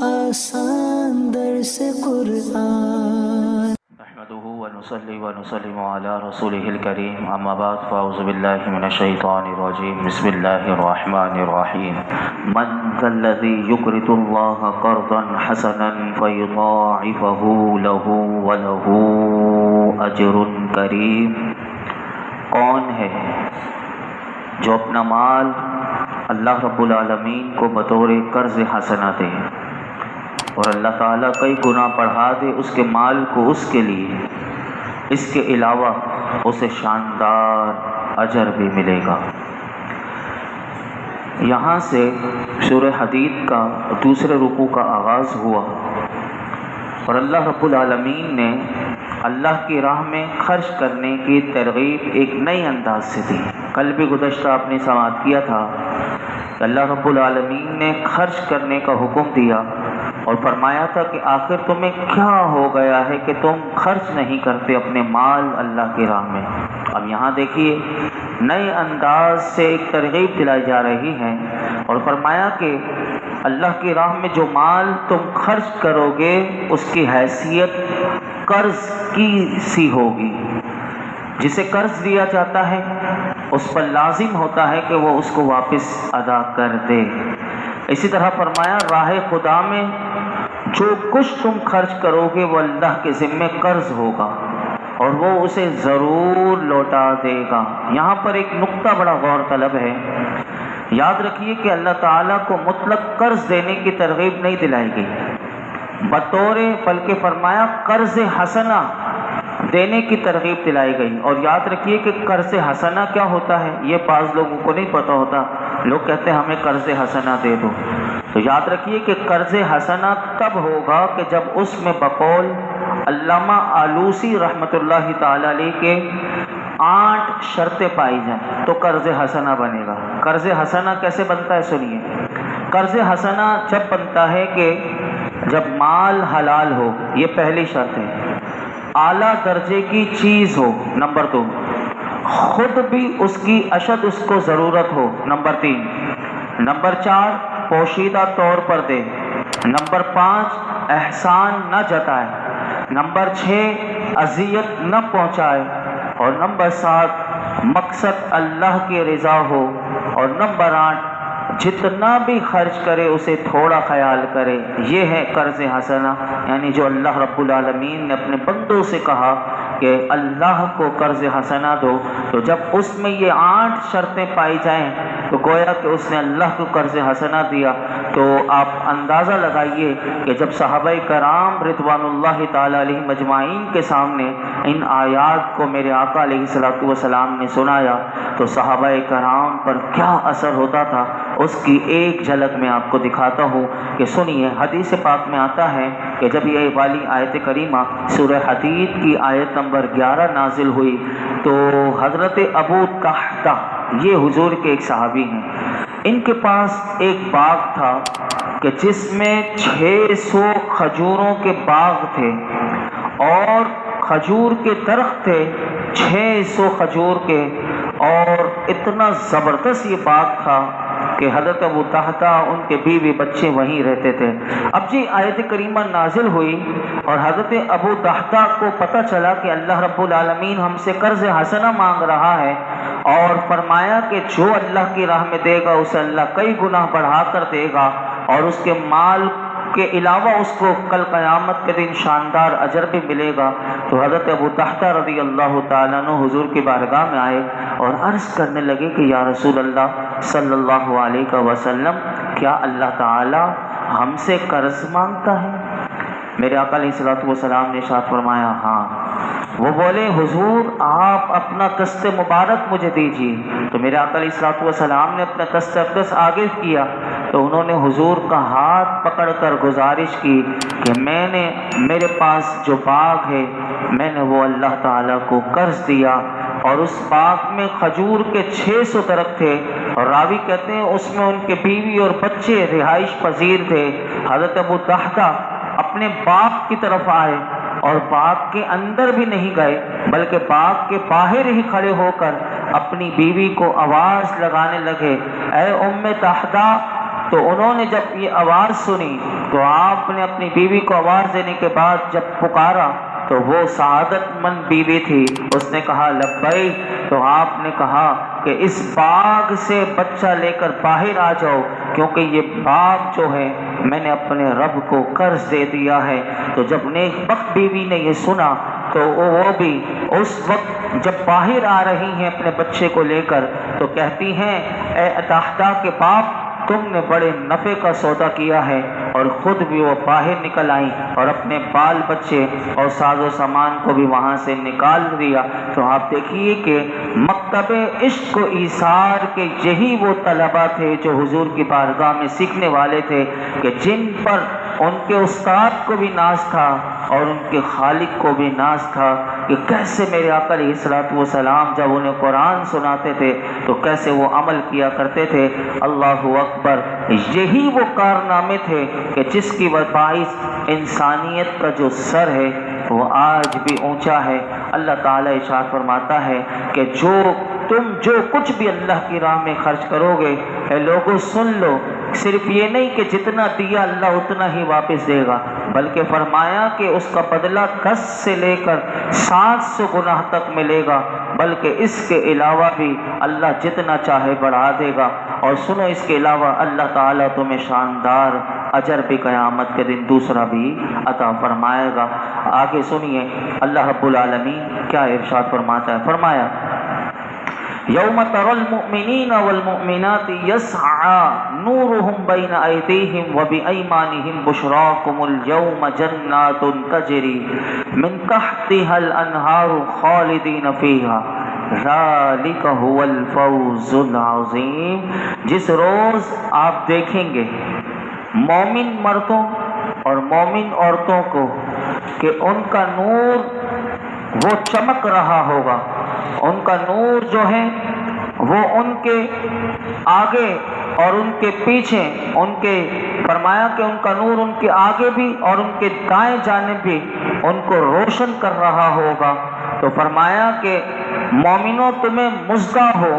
آسان درس قرآن نحمده ونصلي ونسلم على رسوله الكريم اما بعد فاعوذ بالله من الشيطان الرجيم بسم الله الرحمن الرحيم من ذا الذي يقرض الله قرضا حسنا فيضاعفه له وله اجر کریم، کون ہے جو اپنا مال اللہ رب العالمین کو بطور قرض حسنہ دے اور اللہ تعالیٰ کئی گنا بڑھا دے اس کے مال کو اس کے لیے، اس کے علاوہ اسے شاندار اجر بھی ملے گا۔ یہاں سے سورہ حدید کا دوسرے رکوع کا آغاز ہوا اور اللہ رب العالمین نے اللہ کی راہ میں خرچ کرنے کی ترغیب ایک نئی انداز سے دی۔ کل بھی گزشتہ آپ نے سماعت کیا تھا کہ اللہ رب العالمین نے خرچ کرنے کا حکم دیا اور فرمایا تھا کہ آخر تمہیں کیا ہو گیا ہے کہ تم خرچ نہیں کرتے اپنے مال اللہ کی راہ میں۔ اب یہاں دیکھیے نئے انداز سے ایک ترغیب دلائی جا رہی ہے اور فرمایا کہ اللہ کی راہ میں جو مال تم خرچ کرو گے اس کی حیثیت قرض کی سی ہوگی۔ جسے قرض دیا جاتا ہے اس پر لازم ہوتا ہے کہ وہ اس کو واپس ادا کر دے۔ اسی طرح فرمایا راہ خدا میں جو کچھ تم خرچ کرو گے وہ اللہ کے ذمے قرض ہوگا اور وہ اسے ضرور لوٹا دے گا۔ یہاں پر ایک نقطہ بڑا غور طلب ہے، یاد رکھیے کہ اللہ تعالیٰ کو مطلق قرض دینے کی ترغیب نہیں دلائی گئی، بلکہ فرمایا قرض حسنہ دینے کی ترغیب دلائی گئی۔ اور یاد رکھیے کہ قرض حسنہ کیا ہوتا ہے یہ بعض لوگوں کو نہیں پتہ ہوتا، لوگ کہتے ہیں ہمیں قرض حسنہ دے دو، تو یاد رکھیے کہ قرض حسنہ تب ہوگا کہ جب اس میں بقول علامہ آلوسی رحمۃ اللہ تعالی علیہ کے 8 شرطیں پائی جائیں تو قرض حسنہ بنے گا۔ قرض حسنہ کیسے بنتا ہے سنیے۔ قرض حسنہ جب بنتا ہے کہ جب مال حلال ہو، یہ پہلی شرط ہے، اعلیٰ درجے کی چیز ہو، نمبر 2، خود بھی اس کی اشد اس کو ضرورت ہو، نمبر 3، نمبر 4 پوشیدہ طور پر دے، نمبر 5 احسان نہ جتائے، نمبر 6 اذیت نہ پہنچائے، اور نمبر 7 مقصد اللہ کی رضا ہو، اور نمبر 8 جتنا بھی خرچ کرے اسے تھوڑا خیال کرے۔ یہ ہے قرض حسنہ، یعنی جو اللہ رب العالمین نے اپنے بندوں سے کہا کہ اللہ کو قرض حسنہ دو، تو جب اس میں یہ 8 شرطیں پائی جائیں تو گویا کہ اس نے اللہ کو قرض حسنہ دیا۔ تو آپ اندازہ لگائیے کہ جب صحابہ کرام رضوان اللہ تعالی علیہ مجمعین کے سامنے ان آیات کو میرے آقا علیہ الصلوۃ والسلام نے سنایا تو صحابہ کرام پر کیا اثر ہوتا تھا، اس کی ایک جھلک میں آپ کو دکھاتا ہوں کہ سنیے۔ حدیث پاک میں آتا ہے کہ جب یہ والی آیت کریمہ سورہ حدید کی آیت نمبر 11 نازل ہوئی تو حضرت ابو طحطہ، یہ حضور کے ایک صحابی ہیں، ان کے پاس ایک باغ تھا کہ جس میں 600 کھجوروں کے باغ تھے اور کھجور کے درخت تھے 600 کھجور کے، اور اتنا زبردست یہ باغ تھا کہ حضرت ابو طحطہ ان کے بیوی بچے وہیں رہتے تھے۔ اب جی آیت کریمہ نازل ہوئی اور حضرت ابو طحطہ کو پتہ چلا کہ اللہ رب العالمین ہم سے قرض حسنہ مانگ رہا ہے اور فرمایا کہ جو اللہ کی راہ میں دے گا اسے اللہ کئی گنا بڑھا کر دے گا اور اس کے مال کے علاوہ اس کو کل قیامت کے دن شاندار اجر بھی ملے گا۔ تو حضرت ابو طحطہ رضی اللہ تعالیٰ عنہ حضور کی بارگاہ میں آئے اور عرض کرنے لگے کہ یا رسول اللہ صلی اللہ علیہ وسلم، کیا اللہ تعالی ہم سے قرض مانگتا ہے؟ میرے آقا علیہ الصلوۃ والسلام نے ارشاد فرمایا ہاں۔ وہ بولے حضور آپ اپنا دست مبارک مجھے دیجیے، تو میرے آقا علیہ الصلوۃ والسلام نے اپنا دست اقدس آگے کیا تو انہوں نے حضور کا ہاتھ پکڑ کر گزارش کی کہ میرے پاس جو باغ ہے میں نے وہ اللہ تعالیٰ کو قرض دیا، اور اس باغ میں کھجور کے 600 درخت تھے، اور راوی کہتے ہیں اس میں ان کے بیوی اور بچے رہائش پذیر تھے۔ حضرت ابو طحطہ اپنے باغ کی طرف آئے اور باغ کے اندر بھی نہیں گئے بلکہ باغ کے باہر ہی کھڑے ہو کر اپنی بیوی کو آواز لگانے لگے، اے ام طحطہ۔ تو انہوں نے جب یہ آواز سنی تو آپ نے اپنی بیوی کو آواز دینے کے بعد جب پکارا تو وہ سعادت مند بیوی تھی، اس نے کہا لبیک، تو آپ نے کہا کہ اس باغ سے بچہ لے کر باہر آ جاؤ، کیونکہ یہ باغ جو ہے میں نے اپنے رب کو قرض دے دیا ہے۔ تو جب نیک بخت بیوی نے یہ سنا تو وہ بھی اس وقت جب باہر آ رہی ہیں اپنے بچے کو لے کر تو کہتی ہیں اے اتحدہ کے باپ، تم نے بڑے نفع کا سودا کیا ہے، اور خود بھی وہ باہر نکل آئیں اور اپنے بال بچے اور ساز و سامان کو بھی وہاں سے نکال دیا۔ تو آپ دیکھیے کہ مکتب عشق و ایثار کے یہی وہ طلبہ تھے جو حضور کی بارگاہ میں سیکھنے والے تھے، کہ جن پر ان کے استاد کو بھی ناز تھا اور ان کے خالق کو بھی ناز تھا، کہ کیسے میرے آقا علیہ الصلوۃ والسلام جب انہیں قرآن سناتے تھے تو کیسے وہ عمل کیا کرتے تھے۔ اللہ اکبر، یہی وہ کارنامے تھے کہ جس کی باعث انسانیت کا جو سر ہے وہ آج بھی اونچا ہے۔ اللہ تعالیٰ ارشاد فرماتا ہے کہ تم جو کچھ بھی اللہ کی راہ میں خرچ کرو گے، اے لوگوں سن لو، صرف یہ نہیں کہ جتنا دیا اللہ اتنا ہی واپس دے گا، بلکہ فرمایا کہ اس کا بدلہ 10 سے لے کر 700 گناہ تک ملے گا، بلکہ اس کے علاوہ بھی اللہ جتنا چاہے بڑھا دے گا۔ اور سنو، اس کے علاوہ اللہ تعالیٰ تمہیں شاندار اجر بھی قیامت کے دن دوسرا بھی عطا فرمائے گا۔ آگے سنیے اللہ رب العالمین کیا ارشاد فرماتا ہے۔ فرمایا یوم تری المؤمنین والمؤمنات یسعی نورهم بین ایدیہم وبایمانہم بشراکم اليوم جنات تجری من تحتها الانہار خالدین فیہا ذالک هو الفوز العظیم۔ جس روز آپ دیکھیں گے مومن مردوں اور مومن عورتوں کو کہ ان کا نور وہ چمک رہا ہوگا، ان کا نور جو ہے وہ ان کے آگے اور ان کے پیچھے، ان کے فرمایا کہ ان کا نور ان کے آگے بھی اور ان کے دائیں جانب بھی ان کو روشن کر رہا ہوگا۔ تو فرمایا کہ مومنوں تمہیں مژدہ ہو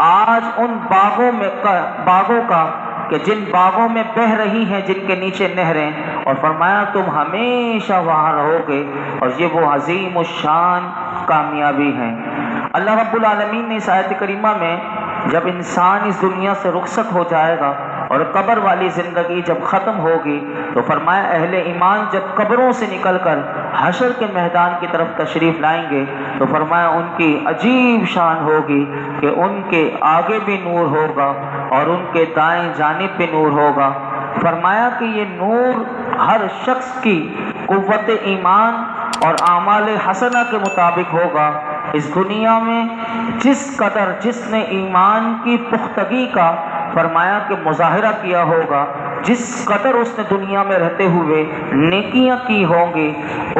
آج ان باغوں کا کہ جن باغوں میں بہہ رہی ہیں جن کے نیچے نہریں، اور فرمایا تم ہمیشہ وہاں رہو گے، اور یہ وہ عظیم الشان کامیابی ہے۔ اللہ رب العالمین نے اس آیت کریمہ میں جب انسان اس دنیا سے رخصت ہو جائے گا اور قبر والی زندگی جب ختم ہوگی تو فرمایا اہل ایمان جب قبروں سے نکل کر حشر کے میدان کی طرف تشریف لائیں گے تو فرمایا ان کی عجیب شان ہوگی کہ ان کے آگے بھی نور ہوگا اور ان کے دائیں جانب بھی نور ہوگا۔ فرمایا کہ یہ نور ہر شخص کی قوت ایمان اور اعمال حسنہ کے مطابق ہوگا۔ اس دنیا میں جس قدر جس نے ایمان کی پختگی کا فرمایا کہ مظاہرہ کیا ہوگا، جس قدر اس نے دنیا میں رہتے ہوئے نیکیاں کی ہوں گی،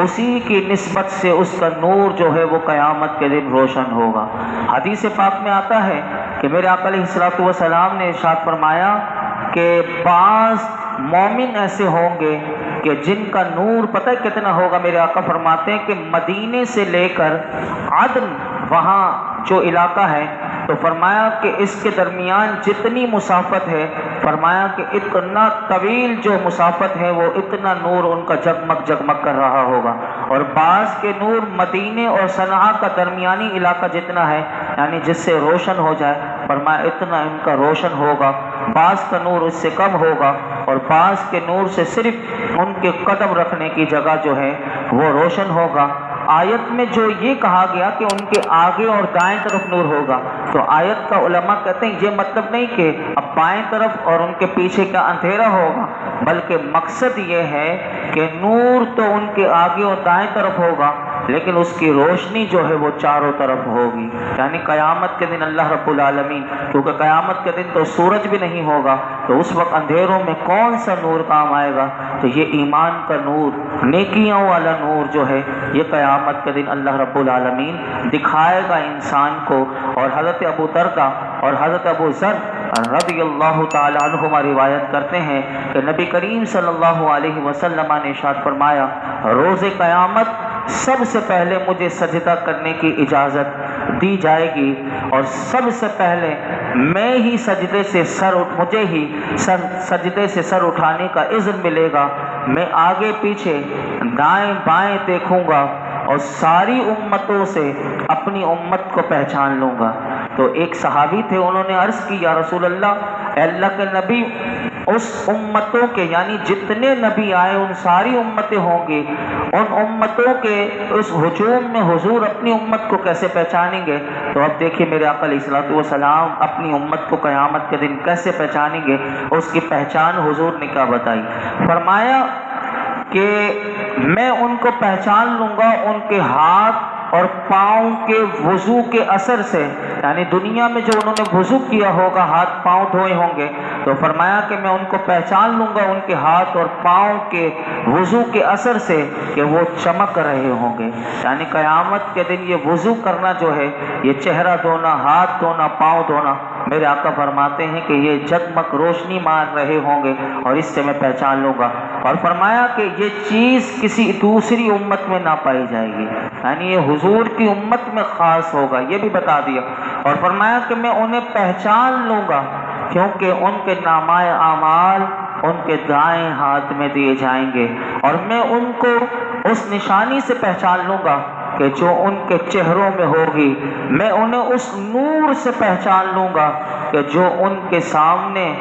اسی کی نسبت سے اس کا نور جو ہے وہ قیامت کے دن روشن ہوگا۔ حدیث پاک میں آتا ہے کہ میرے آقا علیہ الصلوۃ والسلام نے ارشاد فرمایا کہ بعض مومن ایسے ہوں گے کہ جن کا نور پتہ کتنا ہوگا۔ میرے آقا فرماتے ہیں کہ مدینے سے لے کر عدن وہاں جو علاقہ ہے تو فرمایا کہ اس کے درمیان جتنی مسافت ہے، فرمایا کہ اتنا طویل جو مسافت ہے وہ اتنا نور ان کا جگمگ جگمگ کر رہا ہوگا۔ اور بعض کے نور مدینے اور صنعاء کا درمیانی علاقہ جتنا ہے یعنی جس سے روشن ہو جائے، فرمایا اتنا ان کا روشن ہوگا۔ بعض کا نور اس سے کم ہوگا اور بعض کے نور سے صرف ان کے قدم رکھنے کی جگہ جو ہے وہ روشن ہوگا۔ آیت میں جو یہ کہا گیا کہ ان کے آگے اور دائیں طرف نور ہوگا، تو آیت کا علماء کہتے ہیں یہ مطلب نہیں کہ اب بائیں طرف اور ان کے پیچھے کا اندھیرا ہوگا، بلکہ مقصد یہ ہے کہ نور تو ان کے آگے اور دائیں طرف ہوگا لیکن اس کی روشنی جو ہے وہ چاروں طرف ہوگی۔ یعنی قیامت کے دن اللہ رب العالمین، کیونکہ قیامت کے دن تو سورج بھی نہیں ہوگا تو اس وقت اندھیروں میں کون سا نور کام آئے گا، تو یہ ایمان کا نور، نیکیوں والا نور جو ہے یہ قیامت کے دن اللہ رب العالمین دکھائے گا انسان کو۔ اور حضرت ابو درداء اور حضرت ابو ذر رضی اللہ تعالی عنہما روایت کرتے ہیں کہ نبی کریم صلی اللہ علیہ وسلم نے ارشاد فرمایا روز قیامت سب سے پہلے مجھے سجدہ کرنے کی اجازت دی جائے گی اور سب سے پہلے میں ہی مجھے ہی سجدے سے سر اٹھانے کا اذن ملے گا، میں آگے پیچھے دائیں بائیں دیکھوں گا اور ساری امتوں سے اپنی امت کو پہچان لوں گا۔ تو ایک صحابی تھے، انہوں نے عرض کی یا رسول اللہ، اے اللہ کے نبی، اس امتوں کے یعنی جتنے نبی آئے ان ساری امتیں ہوں گی، ان امتوں کے اس ہجوم میں حضور اپنی امت کو کیسے پہچانیں گے؟ تو اب دیکھیے میرے آقا علیہ الصلوۃ والسلام اپنی امت کو قیامت کے دن کیسے پہچانیں گے، اس کی پہچان حضور نے کیا بتائی؟ فرمایا کہ میں ان کو پہچان لوں گا ان کے ہاتھ اور پاؤں کے وضو کے اثر سے، یعنی دنیا میں جو انہوں نے وضو کیا ہوگا، ہاتھ پاؤں دھوئے ہوں گے، تو فرمایا کہ میں ان کو پہچان لوں گا ان کے ہاتھ اور پاؤں کے وضو کے اثر سے کہ وہ چمک رہے ہوں گے۔ یعنی قیامت کے دن یہ وضو کرنا جو ہے، یہ چہرہ دھونا، ہاتھ دھونا، پاؤں دھونا، میرے آقا فرماتے ہیں کہ یہ جگمگ روشنی مار رہے ہوں گے اور اس سے میں پہچان لوں گا۔ اور فرمایا کہ یہ چیز کسی دوسری امت میں نہ پائی جائے گی، یعنی یہ حضور کی امت میں خاص ہوگا، یہ بھی بتا دیا۔ اور فرمایا کہ میں انہیں پہچان لوں گا کیونکہ ان کے نامہ اعمال ان کے دائیں ہاتھ میں دیے جائیں گے، اور میں ان کو اس نشانی سے پہچان لوں گا کہ جو ان کے چہروں میں ہوگی، میں انہیں اس نور سے پہچان لوں گا کہ جو ان کے سامنے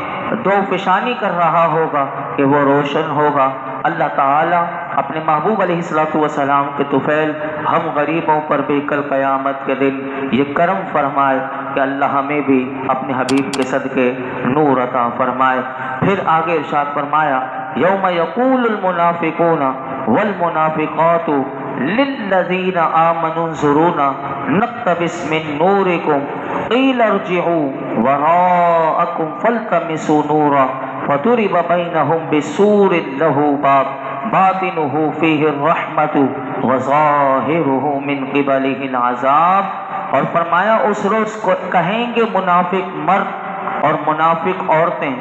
دو فشانی کر رہا ہوگا کہ وہ روشن ہوگا۔ اللہ تعالیٰ اپنے محبوب علیہ الصلوۃ والسلام کے طفیل ہم غریبوں پر بھی کل قیامت کے دن یہ کرم فرمائے کہ اللہ ہمیں بھی اپنے حبیب کے صدقے نور عطا فرمائے۔ پھر آگے ارشاد فرمایا یوم یقول المنافقون والمنافقات للذین آمنوا انظرونا نقتبس من نورکم قیل ارجعوا وراءکم فالتمسوا نورا فضرب بینہم بسور لہ باب باطنہ فیہ الرحمۃ وظاہرہ من قبلہ العذاب۔ اور فرمایا اس روز کو کہیں گے منافق مرد اور منافق عورتیں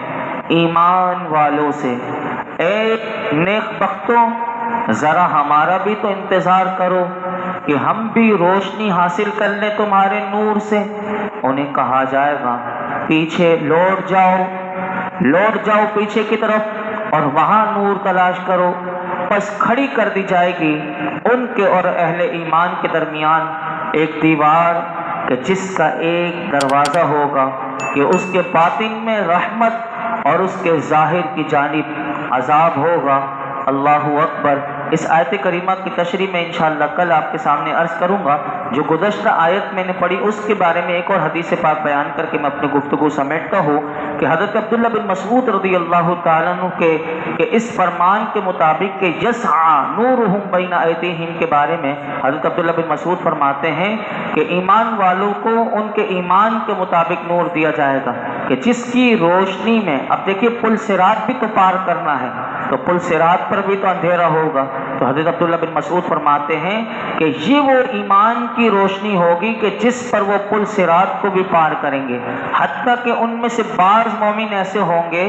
ایمان والوں سے، اے نیک بختوں ذرا ہمارا بھی تو انتظار کرو کہ ہم بھی روشنی حاصل کر لیں تمہارے نور سے۔ انہیں کہا جائے گا پیچھے لوٹ جاؤ پیچھے کی طرف اور وہاں نور تلاش کرو۔ پس کھڑی کر دی جائے گی ان کے اور اہل ایمان کے درمیان ایک دیوار کہ جس کا ایک دروازہ ہوگا کہ اس کے باطن میں رحمت اور اس کے ظاہر کی جانب عذاب ہوگا۔ اللہ اکبر۔ اس آیت کریمہ کی تشریح میں انشاءاللہ کل آپ کے سامنے عرض کروں گا۔ جو گزشتہ آیت میں نے پڑھی اس کے بارے میں ایک اور حدیث پاک بیان کر کے میں اپنی گفتگو سمیٹتا ہوں کہ حضرت عبداللہ بن مسعود رضی اللہ تعالیٰ عنہ کے اس فرمان کے مطابق کہ یسعی نورہم بین ایدیہم کے بارے میں حضرت عبداللہ بن مسعود فرماتے ہیں کہ ایمان والوں کو ان کے ایمان کے مطابق نور دیا جائے گا کہ جس کی روشنی میں، اب دیکھیے پل صراط بھی تو پار کرنا ہے، تو پل صراط پر بھی تو اندھیرا ہوگا، تو حضرت عبداللہ بن مسعود فرماتے ہیں کہ یہ وہ ایمان کی روشنی ہوگی کہ جس پر وہ پل صراط کو بھی پار کریں گے، حتیٰ کہ ان میں سے بعض مومن ایسے ہوں گے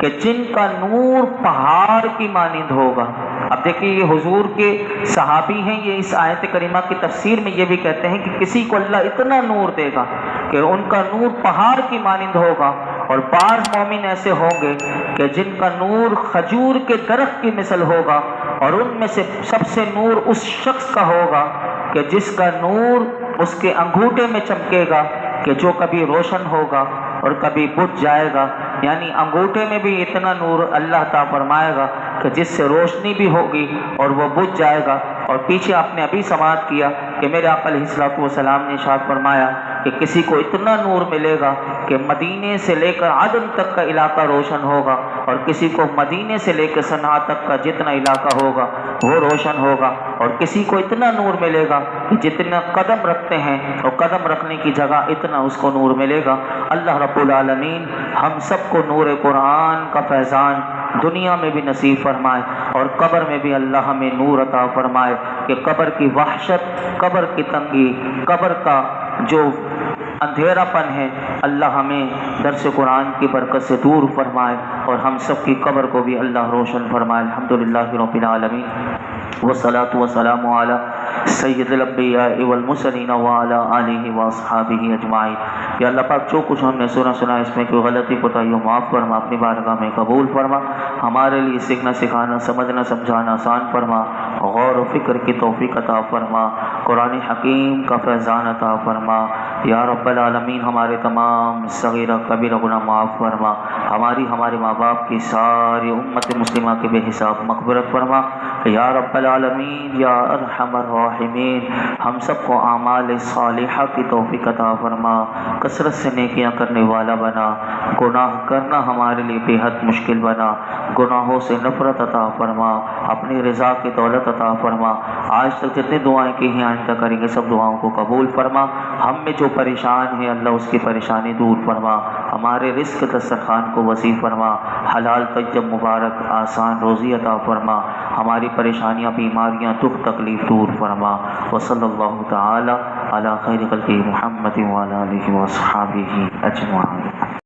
کہ جن کا نور پہاڑ کی مانند ہوگا۔ اب دیکھیے یہ حضور کے صحابی ہیں، یہ اس آیت کریمہ کی تفسیر میں یہ بھی کہتے ہیں کہ کسی کو اللہ اتنا نور دے گا کہ ان کا نور پہاڑ کی مانند ہوگا، اور بعض مومن ایسے ہوں گے کہ جن کا نور کھجور کے درخت کی مثل ہوگا، اور ان میں سے سب سے نور اس شخص کا ہوگا کہ جس کا نور اس کے انگوٹھے میں چمکے گا کہ جو کبھی روشن ہوگا اور کبھی بجھ جائے گا، یعنی انگوٹھے میں بھی اتنا نور اللہ عطا فرمائے گا کہ جس سے روشنی بھی ہوگی اور وہ بجھ جائے گا۔ اور پیچھے آپ نے ابھی سماعت کیا کہ میرے آقا علیہ الصلوۃ والسلام نے ارشاد فرمایا کہ کسی کو اتنا نور ملے گا کہ مدینے سے لے کر عدن تک کا علاقہ روشن ہوگا، اور کسی کو مدینے سے لے کر صنعا تک کا جتنا علاقہ ہوگا وہ روشن ہوگا، اور کسی کو اتنا نور ملے گا کہ جتنا قدم رکھتے ہیں اور قدم رکھنے کی جگہ اتنا اس کو نور ملے گا۔ اللہ رب العالمین ہم سب کو نور قرآن کا فیضان دنیا میں بھی نصیب فرمائے اور قبر میں بھی اللہ ہمیں نور عطا فرمائے کہ قبر کی وحشت، قبر کی تنگی، قبر کا جو اندھیرا پن ہے اللہ ہمیں درس قرآن کی برکت سے دور فرمائے اور ہم سب کی قبر کو بھی اللہ روشن فرمائے۔ الحمدللہ رب العالمین والصلاۃ والسلام علی سید الانبیاء والمرسلین وعلی آلہ واصحابہ اجمعین۔ یا اللہ پاک جو کچھ ہم نے سنا اس میں کوئی غلطی کوتاہی ہو معاف فرما، اپنی بارگاہ میں قبول فرما، ہمارے لیے سیکھنا سکھانا سمجھنا سمجھانا آسان فرما، غور و فکر کی توفیق عطا فرما، قرآن حکیم کا فیضان عطا فرما۔ یا رب العالمین ہمارے تمام صغیرہ کبیرہ گناہ معاف فرما، ہمارے ماں باپ کی ساری امت مسلمہ کے بے حساب مغفرت فرما۔ یا رب العالمین یا ارحم الراحمین ہم سب کو اعمال صالحہ کی توفیق عطا فرما، کثرت سے نیکیاں کرنے والا بنا، گناہ کرنا ہمارے لیے بے حد مشکل بنا، گناہوں سے نفرت عطا فرما، اپنی رضا کی دولت عطا فرما۔ آج تک جتنے دعائیں کی ہیں آئندہ کریں گے سب دعاؤں کو قبول فرما۔ ہم میں جو پریشان ہے اللہ اس کی پریشانی دور فرما، ہمارے رزق دسترخوان کو وسیع فرما، حلال طیب مبارک آسان روزی عطا فرما، ہماری پریشانیاں بیماریاں دکھ تکلیف دور فرما۔ وصلی اللہ تعالی علی خیر خلقہ محمد وعلی آلہ وصحبہ اجمعین۔